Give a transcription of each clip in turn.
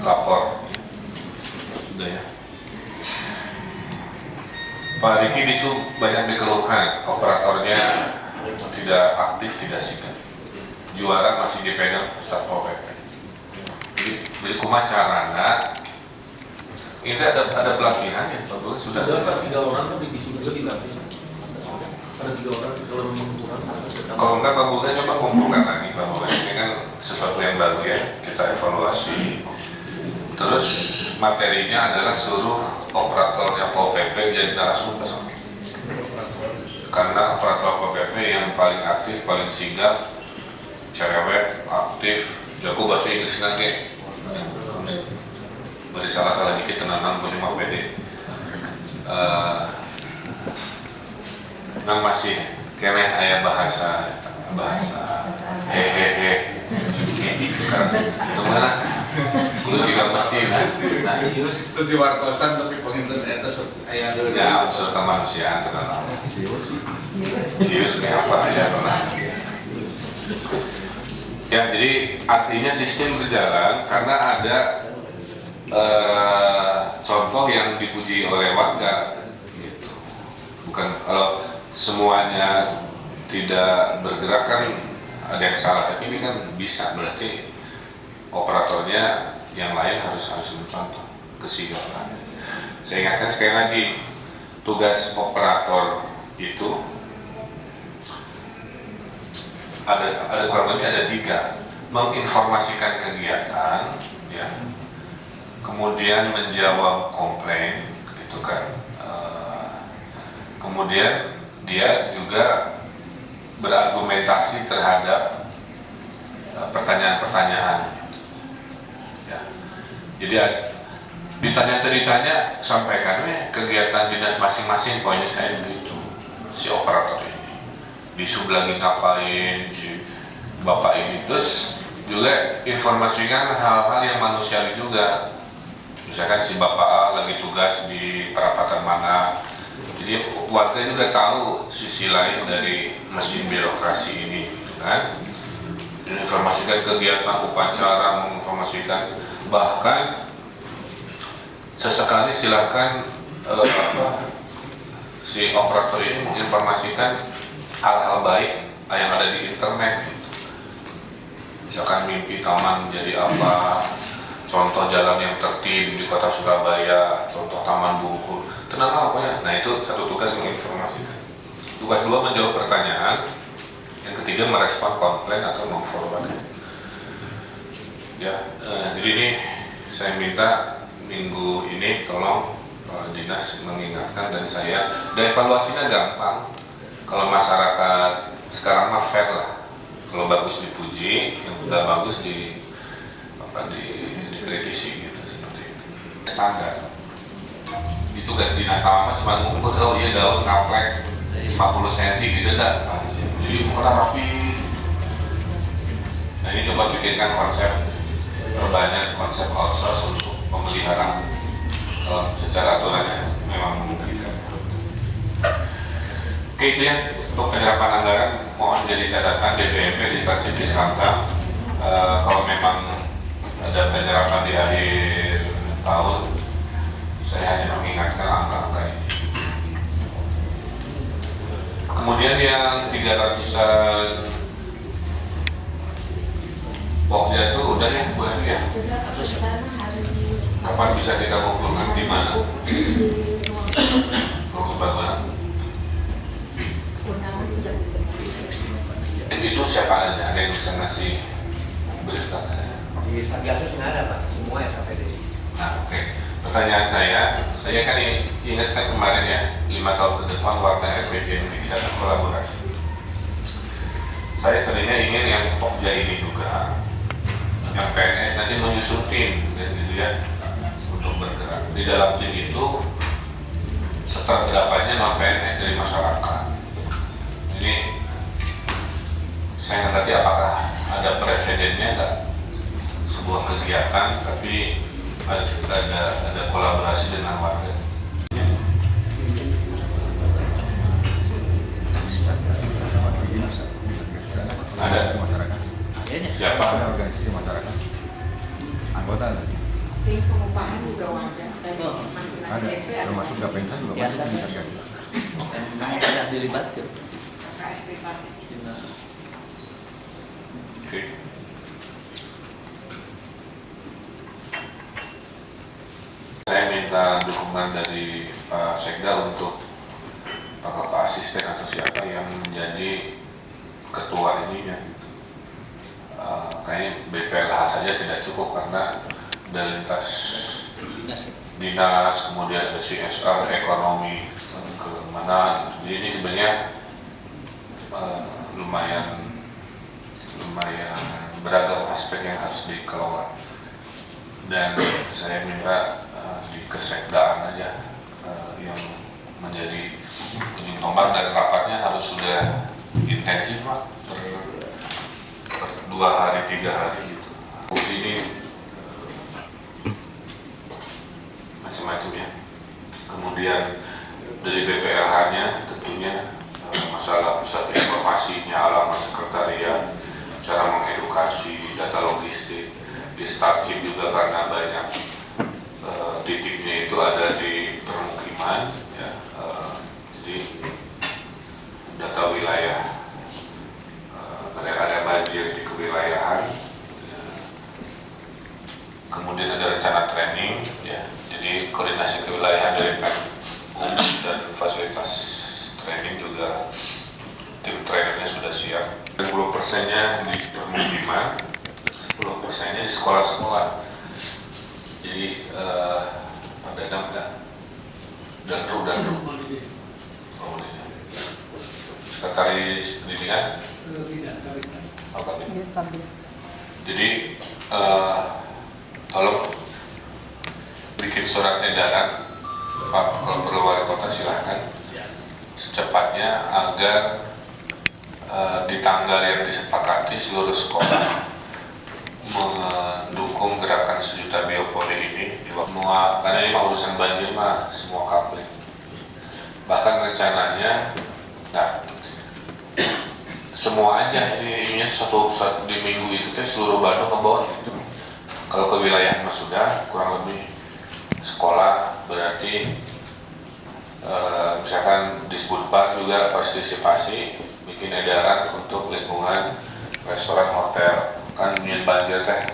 lapor. Sudah ya. Pak Riki Disu banyak dikeluhkan, operatornya tidak aktif, tidak sigap. Juara masih dipegang Satpol PP. Jadi kumaha carana? Ini ada pelatihan ya, Pak Guru? Sudah ada 3 orang kan di Disu juga dilatih. Ada 3 orang kalau memang kurang. Kalau enggak Pak Guru coba kumpulkan lagi Pak Guru. Ini kan sesuatu yang baru ya, kita evaluasi. Terus materinya adalah seluruh operatornya Pol PP jadi narasumber. Karena operator Pol PP yang paling aktif, paling sigap, cerewet, aktif, jago bahasa Inggris nanti. Beri salah-salah dikit tenang cuma pede. Nang masih kene aya bahasa hehehe. Kemana? Lu juga mesti terus di wartosan tapi penginten eta aya ya unsur kemanusiaan terkenal. Serius kayak apa ya pernah. Ya jadi artinya sistem berjalan karena ada contoh yang dipuji oleh warga gitu. Bukan kalau semuanya tidak bergerak kan ada yang salah, tapi ini kan bisa, berarti operatornya yang lain harus mencontoh kesigapan. Saya ingatkan sekali lagi, tugas operator itu ada kurang lebih ada 3: menginformasikan kegiatan, ya, kemudian menjawab komplain, gitu kan, kemudian dia juga berargumentasi terhadap pertanyaan-pertanyaan. Ya. Jadi ditanya sampaikan kegiatan dinas masing-masing, poinnya saya begitu. Si operator ini Disu lagi ngapain, si bapak ini, terus juga informasikan hal-hal yang manusiawi juga. Misalkan si bapak A lagi tugas di perapatan mana. Jadi warga juga tahu sisi lain dari mesin birokrasi ini, gitu kan? Informasikan kegiatan upacara, menginformasikan, bahkan sesekali silahkan si operator ini menginformasikan hal-hal baik yang ada di internet. Gitu. Misalkan mimpi taman jadi apa, contoh jalan yang tertib di kota Surabaya, contoh taman Bungkul, tenang apa ya. Nah itu satu tugas menginformasikan. Tugas 2 menjawab pertanyaan. Yang ketiga merespon komplain atau memforward. Ya, jadi ini saya minta minggu ini tolong dinas mengingatkan dan saya. Dan evaluasinya gampang. Kalau masyarakat sekarang mah fair lah. Kalau bagus dipuji, yang tidak bagus dikritisi gitu, seperti itu. Standar. Di tugas dinas sama cuma ngumpul, oh iya daun ngaplek 50 cm gitu dah. Jadi ukuran rapi. Nah ini coba bikinkan konsep, perbanyak konsep outsource untuk pemeliharaan kalau secara aturannya memang memungkinkan. Oke itu ya, untuk penyerapan anggaran mohon jadi catatan DPMP di stasiun Diskantam. Kalau memang ada penyerapan di akhir tahun, saya hanya mengingatkan angka-angka ini. Kemudian yang 300-an Pokja itu udah ya Bu Andi ya? Kapan bisa kita kumpulkan di mana? Kebagulan. Itu siapa aja? Ada yang bisa ngasih berita ke saya? Di Satgasus nggak ada Pak, semua SKPD. Nah oke. Pertanyaan saya kan ingat kan kemarin ya, 5 tahun ke depan warna RPJ ini kita akan kolaborasi. Saya tadinya ingin yang Pokja ini juga, yang PNS nanti menyusun tim dan dilihat untuk bergerak. Di dalam tim itu seterdapannya non PNS dari masyarakat. Ini saya ngerti apakah ada presidennya nggak, sebuah kegiatan tapi ada kolaborasi dengan warga. Ada masyarakat. siapa? Organisasi masyarakat. Anggota. pengupahan juga warga dari masing-masing SP ada termasuk Gapenta juga Biasa. masuk di Satgas. Yang sudah dilibatkan. KSP Parti. Oke. Saya minta dukungan dari Pak Sekda untuk Pak Asisten atau siapa yang menjadi ketua ininya. Kayaknya BPLH saja tidak cukup karena dari lintas dinas, kemudian ada CSR, ekonomi, ke mana. Jadi ini sebenarnya lumayan beragam aspek yang harus dikelola. Dan saya minta di kesekdaan aja yang menjadi ujung tombak, dan rapatnya harus sudah intensif Pak, per 2 hari 3 hari gitu. Ini macam-macam ya. Kemudian dari BPLH-nya tentunya masalah pusat informasinya, alamat sekretariat, cara mengedukasi, data logistik, di Starchip juga karena banyak titiknya itu ada di permukiman ya, jadi data wilayah, area banjir di kewilayahan ya. Kemudian ada rencana training ya, jadi koordinasi kewilayahan dari Pemkot dan fasilitas training juga tim trainernya sudah siap. 10%-nya di permukiman, 10%-nya di sekolah-sekolah. Jadi pada dan sekretaris pendidikan. Jadi tolong bikin surat edaran Pak, kalau perlu wali kota silahkan secepatnya agar di tanggal yang disepakati seluruh sekolah mendukung gerakan 1 juta biopoli ini di semua, karena ini mah urusan banjir mah semua kapling. Bahkan rencananya, nah semua aja ini satu di minggu itu teh seluruh Bandung ngebon gitu. Kalau ke wilayah mah sudah kurang lebih sekolah berarti misalkan di Disbudpar juga partisipasi bikin edaran untuk lingkungan restoran hotel. Kan minyak banjir teh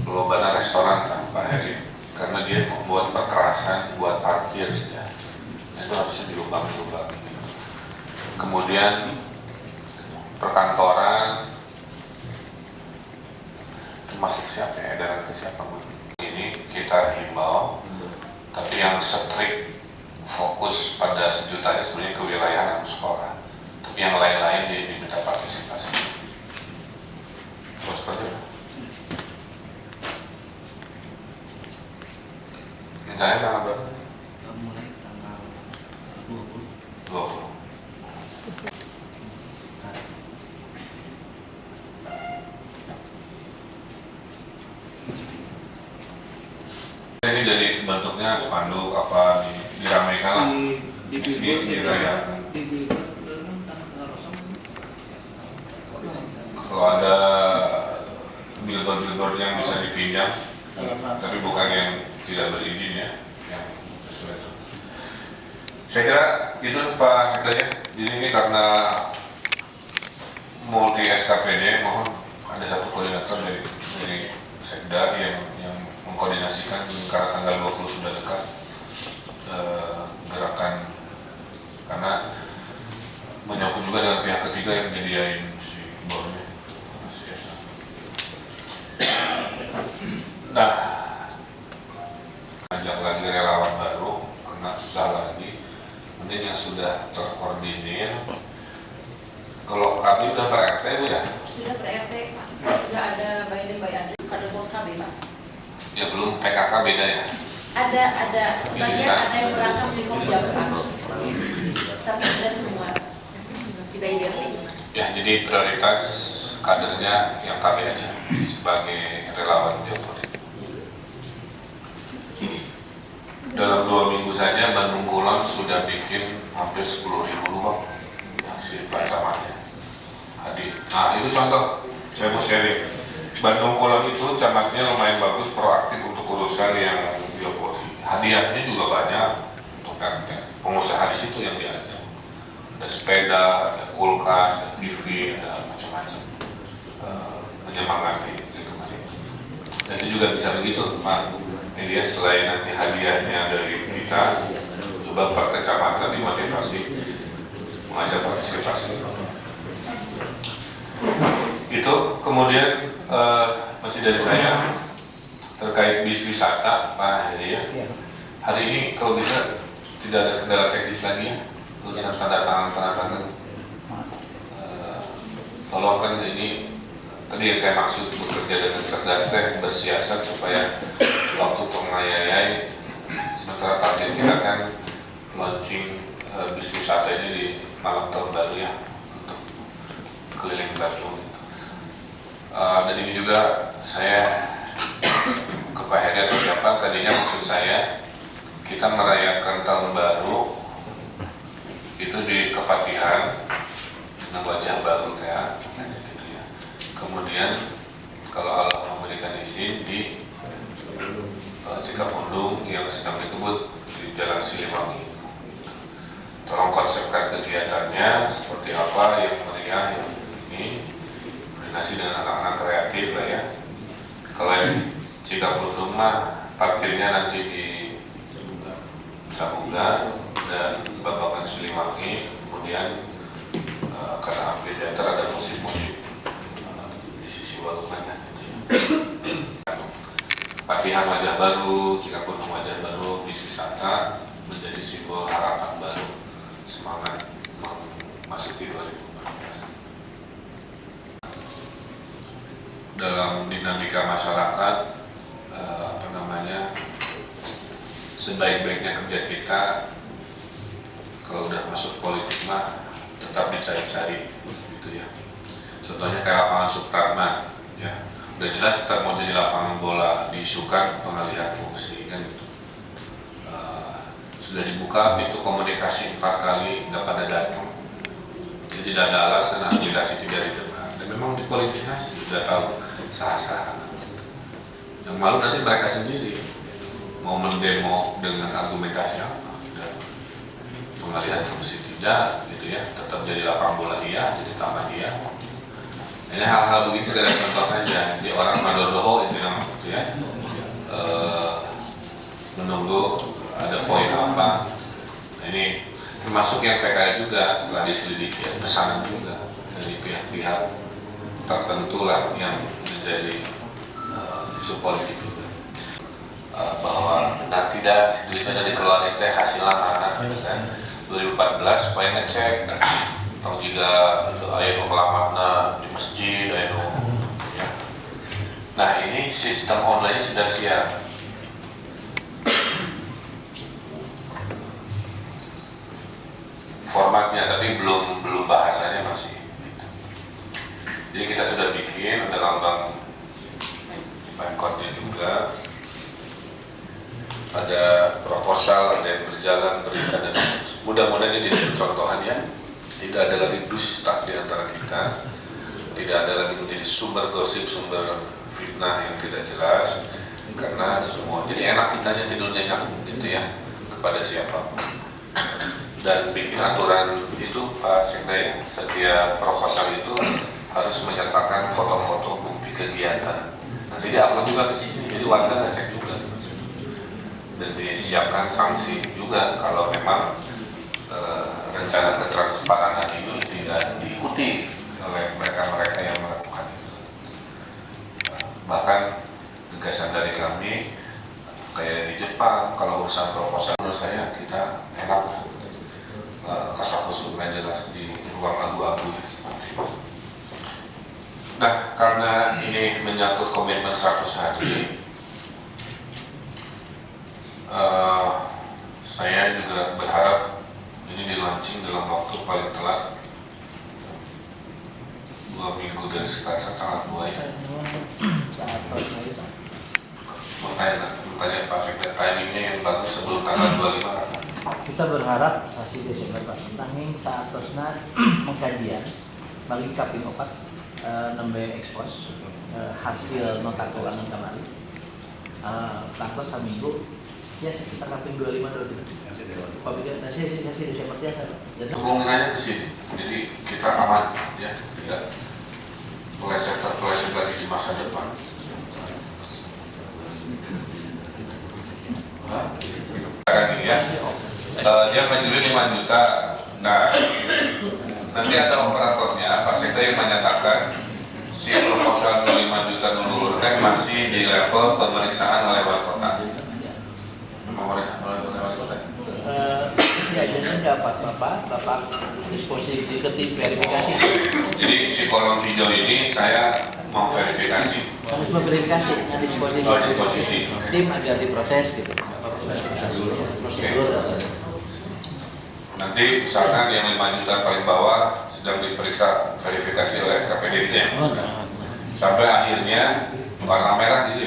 lobana restoran kan Pak Heri, karena dia membuat perkerasan buat parkir ya. Itu harusnya dilubang. Kemudian perkantoran termasuk siapa ya, edaran ke siapa ini kita himbau, tapi yang strict fokus pada 1 jutanya sebenarnya ke wilayah dan sekolah, tapi yang lain-lain diminta partisipasi. Terus seperti itu. Rencananya tanggal berapa? Mulai tanggal 20. Ini jadi bentuknya spanduk apa diramaikan lah dirayakan. Kalau ada billboard yang bisa dipinjam, tapi bukan yang tidak berizin ya, yang sesuai itu. Saya kira itu Pak Sekda ya. Jadi ini karena multi SKPD, mohon ada satu koordinator dari Sekda yang mengkoordinasikan, karena tanggal 20 sudah dekat gerakan, karena menyangkut juga dengan pihak ketiga yang menyediain si bornya. Nah, ajak lagi relawan baru, kena susah lagi. Mending yang sudah terkoordinir. Kalau kami udah per RT Bu ya? Sudah per RT Pak, sudah ada Bayi Andri, kader pos KB Pak. Ya belum, PKK beda ya? Ada sebagian ada yang berangkat di Kopja Pak, tapi tidak semua, tidak identik. Ya, jadi prioritas kadernya yang KB aja sebagai relawan biopoli. Dalam 2 minggu saja Bandung Kulon sudah bikin hampir 10.000 lubang ya, si Pak Samarnya hadir. Nah itu contoh, saya mau sharing. Bandung Kulon itu camatnya lumayan bagus, proaktif untuk proposal yang diopori. Hadiahnya juga banyak untuk RT. Pengusaha di situ yang diajak. Ada sepeda, ada kulkas, ada TV, ada macam-macam. Menyemangati itu kemarin. Dan itu juga bisa begitu, Pak. Ini dia selain nanti hadiahnya dari kita, coba per kecamatan dimotivasi mengajak partisipasi. Itu kemudian masih dari saya terkait bis wisata, Pak Heri ya. Hari ini kalau bisa tidak ada kendala teknis lagi ya, tulisan tanda tangan. Tolong kan ini tadi yang saya maksud bekerja dengan cerdas dan bersiasat supaya waktu pengayai sementara target kita kan launching bis wisata ini di malam tahun baru ya untuk keliling Bandung. Dan ini juga saya ke Pak Heri atau siapa tadinya maksud saya kita merayakan tahun baru itu di Kepatihan dengan wajah baru ya, gitu ya. Kemudian kalau Allah memberikan izin di Cikapundung yang sedang dikebut di Jalan Siliwangi. Tolong konsepkan kegiatannya seperti apa yang meriah yang ini, koordinasi dengan anak-anak kreatif lah ya. Kalau yang Cikapundung mah parkirnya nanti di Sabuga dan Babakan Siliwangi, kemudian karena amfiteater ada musik-musik di sisi walungan gitu ya. Patihan wajah baru, Cikapundung wajah baru, bis wisata menjadi simbol harapan baru, semangat memasuki 2014. Dalam dinamika masyarakat, sebaik-baiknya kerja kita kalau udah masuk politik mah tetap dicari-cari gitu ya. Contohnya kayak lapangan Supratman ya, udah jelas tetap mau jadi lapangan bola, diisukan pengalihan fungsi kan gitu. Sudah dibuka pintu komunikasi 4 kali, nggak pada datang, jadi tidak ada alasan aspirasi tidak didengar. Dan memang di politisasi sudah tahu sah-sah. Yang malu nanti mereka sendiri mau mendemo dengan argumentasi apa, dan pengalihan fungsi tidak gitu ya, tetap jadi lapangan bola iya, jadi taman iya. Ini hal-hal begitu sekedar contoh saja. Di orang Madodoho itu namanya gitu ya, menunggu ada poin apa. Ini termasuk yang PKI juga setelah diselidiki ya, pesanan juga dari pihak-pihak tertentu lah yang menjadi isu politik juga. Bahwa benar tidak duitnya dari keluarin teh hasilnya mana kan 2014 supaya ngecek atau juga ayo kelamakna di masjid ayo ya. Nah ini sistem online sudah siap. Formatnya tapi belum bahasanya masih gitu. Jadi kita sudah bikin ada lambang Pemkotnya juga, ada proposal, ada yang berjalan, berikan, dan mudah-mudahan ini jadi contohan ya. Tidak ada lagi dusta di antara kita, tidak ada lagi menjadi sumber gosip, sumber fitnah yang tidak jelas, karena semua jadi enak kitanya tidur nyenyak gitu ya kepada siapapun. Dan bikin aturan itu Pak Sekda ya, setiap proposal itu harus menyertakan foto-foto bukti kegiatan. Nanti diupload juga ke sini, jadi warga ngecek juga. Dan disiapkan sanksi juga kalau memang rencana ketransparanan itu tidak diikuti oleh mereka-mereka yang melakukan itu. Bahkan gagasan dari kami kayak di Jepang kalau urusan proposal menurut saya kita enak kasakusuk nggak jelas di ruang abu-abu ya, seperti itu. Nah karena ini menyangkut komitmen 100 hari, saya juga berharap ini di-launching dalam waktu paling telat 2 minggu dari sekarang, tanggal 2 ya. Makanya Pak Sekda timingnya yang bagus sebelum tanggal 25. Kita berharap sasi Desember Pak nanging saat terusna mengkajian bagi Kaping 4 nembe ekspos hasil nota keuangan kemarin tanggal seminggu ya sekitar kaping 25 dulu. Apabila sesi Desember biasa. Turun aja ke sini, jadi kita aman ya, tidak meleset lagi di masa depan. Sekarang ini ya, dia menjual 5 juta. Nah, nanti ada operatornya, Paseta yang menyatakan si proposal 5 juta dulu masih di level pemeriksaan oleh wali kota. Pemeriksaan oleh wali kota. Ya, jadi Bapak disposisi ketis verifikasi. Jadi si kolom hijau ini saya mau verifikasi. Harus memverifikasi dengan disposisi. Oh, disposisi. Tim agar diproses gitu. Prosedur. Nanti misalkan yang 5 juta paling bawah sedang diperiksa verifikasi oleh SKPD-nya. Sampai akhirnya warna merah jadi